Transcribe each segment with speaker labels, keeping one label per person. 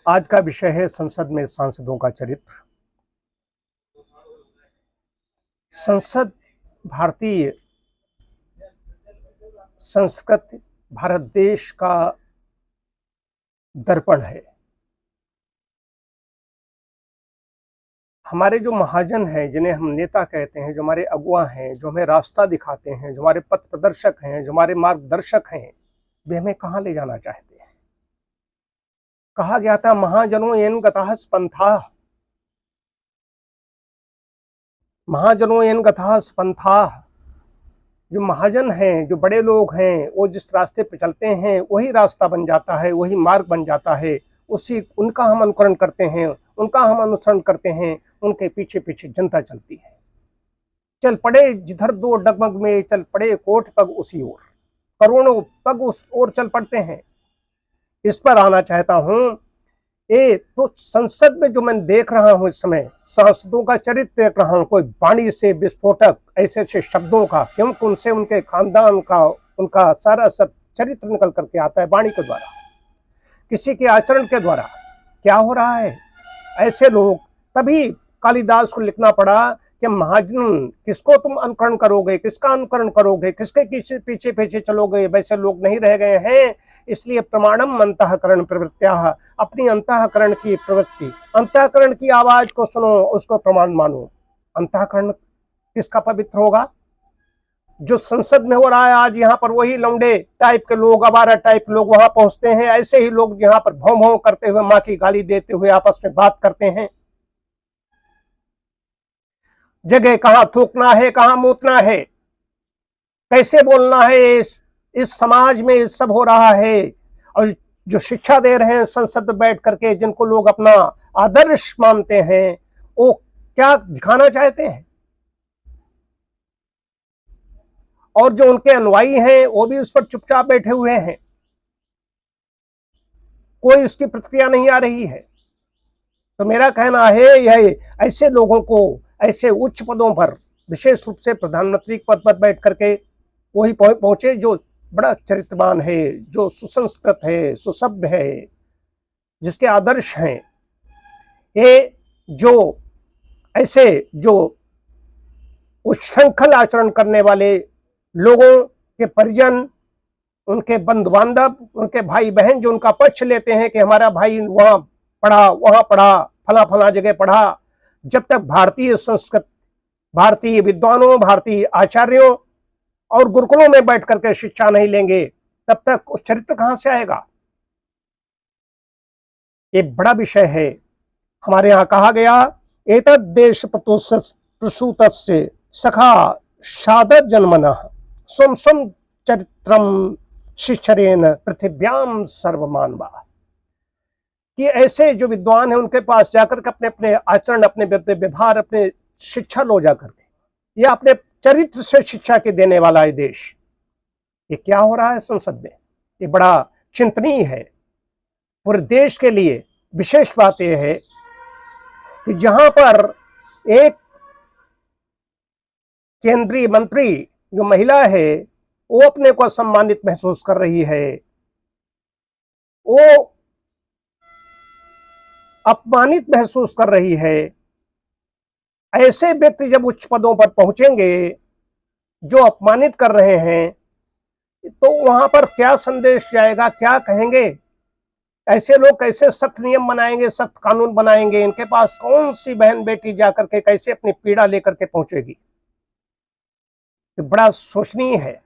Speaker 1: आज का विषय है संसद में सांसदों का चरित्र। संसद भारतीय संस्कृति, भारत देश का दर्पण है। हमारे जो महाजन हैं, जिन्हें हम नेता कहते हैं, जो हमारे अगुआ हैं, जो हमें रास्ता दिखाते हैं, जो हमारे पथ प्रदर्शक हैं, जो हमारे मार्गदर्शक हैं, वे हमें कहाँ ले जाना चाहते हैं। कहा गया था, महाजनों येन गतः स्पंथाः, महाजनों येन गतः स्पंथाः। जो महाजन हैं, जो बड़े लोग हैं, वो जिस रास्ते पे चलते हैं वही रास्ता बन जाता है, वही मार्ग बन जाता है। उनका हम अनुकरण करते हैं, उनका हम अनुसरण करते हैं, उनके पीछे पीछे जनता चलती है। चल पड़े जिधर दो डगमग में, चल पड़े कोट पग उसी ओर, करोड़ों पग उस ओर चल पड़ते हैं। इस पर आना चाहता हूं। तो संसद में जो मैं देख रहा हूं इस समय, सांसदों का चरित्र देख रहा हूं, कोई वाणी से विस्फोटक ऐसे ऐसे शब्दों का, क्योंकि उनसे उनके खानदान का, उनका सारा सब चरित्र निकल करके आता है वाणी के द्वारा, किसी के आचरण के द्वारा। क्या हो रहा है? ऐसे लोग, तभी कालिदास को लिखना पड़ा कि महाजन किसको तुम अनुकरण करोगे, किसका अनुकरण करोगे, किसके पीछे पीछे पीछे चलोगे। वैसे लोग नहीं रह गए हैं। इसलिए प्रमाणम अंतःकरण प्रवृत्त्याः, अपनी अंतःकरण की प्रवृत्ति, अंतःकरण की आवाज को सुनो, उसको प्रमाण मानो। अंतःकरण किसका पवित्र होगा? जो संसद में हो रहा है आज, यहाँ पर वही लौंडे टाइप के लोग, आवारा टाइप लोग वहां पहुंचते हैं। ऐसे ही लोग यहाँ पर भौं भौं करते हुए, माँ की गाली देते हुए आपस में बात करते हैं। जगह कहाँ थूकना है, कहाँ मूतना है, कैसे बोलना है, इस समाज में इस सब हो रहा है। और जो शिक्षा दे रहे हैं संसद में बैठ करके, जिनको लोग अपना आदर्श मानते हैं, वो क्या दिखाना चाहते हैं। और जो उनके अनुयायी हैं वो भी उस पर चुपचाप बैठे हुए हैं, कोई उसकी प्रतिक्रिया नहीं आ रही है। तो मेरा कहना है, यह ऐसे लोगों को ऐसे उच्च पदों पर, विशेष रूप से प्रधानमंत्री पद पर बैठ करके वही पहुंचे जो बड़ा चरित्रवान है, जो सुसंस्कृत है, सुसभ्य है, जिसके आदर्श हैं। ये जो ऐसे जो उच्छृंखल आचरण करने वाले लोगों के परिजन, उनके बंधु बांधव, उनके भाई बहन जो उनका पक्ष लेते हैं कि हमारा भाई वहां पढ़ा, वहां पढ़ा, फला फला जगह पढ़ा, जब तक भारतीय संस्कृत, भारतीय विद्वानों, भारतीय आचार्यों और गुरुकुलों में बैठ करके शिक्षा नहीं लेंगे, तब तक उस चरित्र कहां से आएगा। एक बड़ा विषय है। हमारे यहां कहा गया, एतद् देश प्रसूतस्य सखा शादत जन्मनः स्वम स्वम चरित्रम शिक्षरेण पृथिव्याम सर्वमानवा। कि ऐसे जो विद्वान हैं उनके पास जाकर के अपने अपने आचरण, अपने व्यवहार, अपने शिक्षा लो जाकर के, या अपने चरित्र से शिक्षा के देने वाला है देश। ये क्या हो रहा है संसद में? ये बड़ा चिंतनीय है पूरे देश के लिए। विशेष बात यह है कि जहां पर एक केंद्रीय मंत्री जो महिला है, वो अपने को सम्मानित महसूस कर रही है, वो अपमानित महसूस कर रही है। ऐसे व्यक्ति जब उच्च पदों पर पहुंचेंगे जो अपमानित कर रहे हैं, तो वहां पर क्या संदेश जाएगा, क्या कहेंगे? ऐसे लोग कैसे सख्त नियम बनाएंगे, सख्त कानून बनाएंगे? इनके पास कौन सी बहन बेटी जाकर के कैसे अपनी पीड़ा लेकर के पहुंचेगी? तो बड़ा सोचनीय है।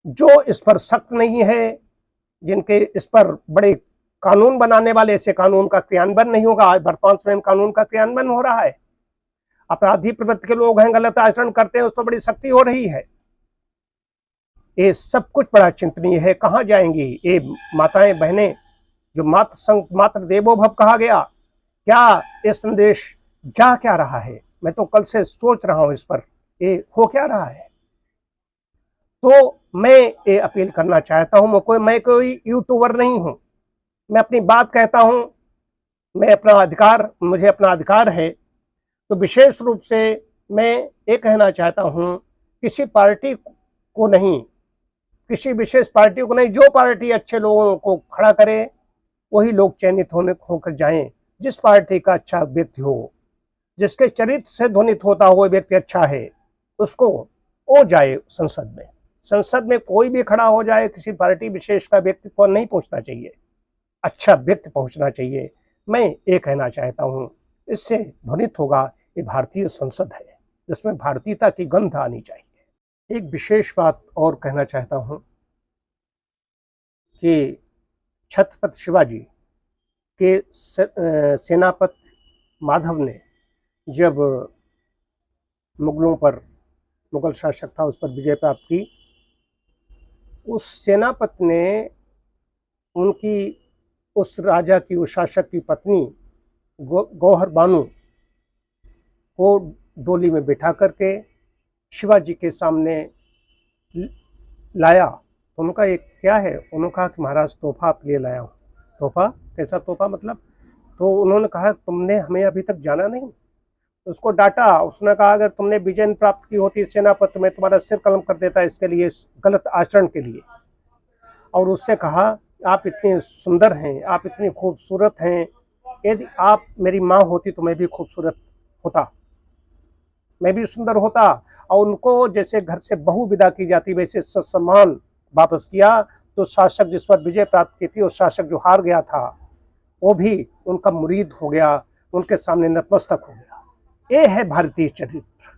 Speaker 1: जो इस पर सख्त नहीं है, जिनके इस पर बड़े कानून बनाने वाले, ऐसे कानून का क्रियान्वयन नहीं होगा। आज वर्तमान समय में कानून का क्रियान्वयन हो रहा है। अपराधी प्रवृत्ति के लोग हैं, गलत आचरण करते हैं, उस पर बड़ी सख्ती हो रही है। ये सब कुछ बड़ा चिंतनीय है। कहाँ जाएंगी ये माताएं बहनें, जो मातृ देवो भव कहा गया? क्या ये संदेश जा क्या रहा है? मैं तो कल से सोच रहा हूं इस पर, ये हो क्या रहा है। तो मैं ये अपील करना चाहता हूं। मैं कोई यूट्यूबर नहीं हूं, मैं अपनी बात कहता हूं, मैं अपना अधिकार, मुझे अपना अधिकार है। तो विशेष रूप से मैं ये कहना चाहता हूं, किसी पार्टी को नहीं, किसी विशेष पार्टी को नहीं, जो पार्टी अच्छे लोगों को खड़ा करे वही लोग चयनित होकर जाएं। जिस पार्टी का अच्छा व्यक्ति हो, जिसके चरित्र से ध्वनित होता हुआ व्यक्ति अच्छा है, उसको वो जाए संसद में। संसद में कोई भी खड़ा हो जाए, किसी पार्टी विशेष का व्यक्ति को नहीं पहुंचना चाहिए, अच्छा व्यक्ति पहुंचना चाहिए। मैं ये कहना चाहता हूं, इससे ध्वनित होगा ये भारतीय संसद है, जिसमें भारतीयता की गंध आनी चाहिए। एक विशेष बात और कहना चाहता हूं कि छत्रपति शिवाजी के सेनापति माधव ने जब मुगल शासक था उस पर विजय प्राप्त की, उस सेनापति ने उनकी उस राजा की, उस शासक की पत्नी गौहर बानू को डोली में बिठा करके शिवाजी के सामने लाया। तो उनका एक क्या है, उन्होंने कहा कि महाराज तोहफा आपके लिए लाया हूँ। तोहफा? कैसा तोहफा मतलब? तो उन्होंने कहा तुमने हमें अभी तक जाना नहीं। उसको डांटा। उसने कहा अगर तुमने विजय प्राप्त की होती सेनापति में तुम्हारा सिर कलम कर देता इसके लिए, इस गलत आचरण के लिए। और उससे कहा आप इतने सुंदर हैं, आप इतनी खूबसूरत हैं, यदि आप मेरी माँ होती तो मैं भी खूबसूरत होता, मैं भी सुंदर होता। और उनको जैसे घर से बहू विदा की जाती वैसे सम्मान वापस किया। तो शासक जिस पर विजय प्राप्त की थी, उस शासक जो हार गया था, वो भी उनका मुरीद हो गया, उनके सामने नतमस्तक हो गया। ये है भारतीय चरित्र।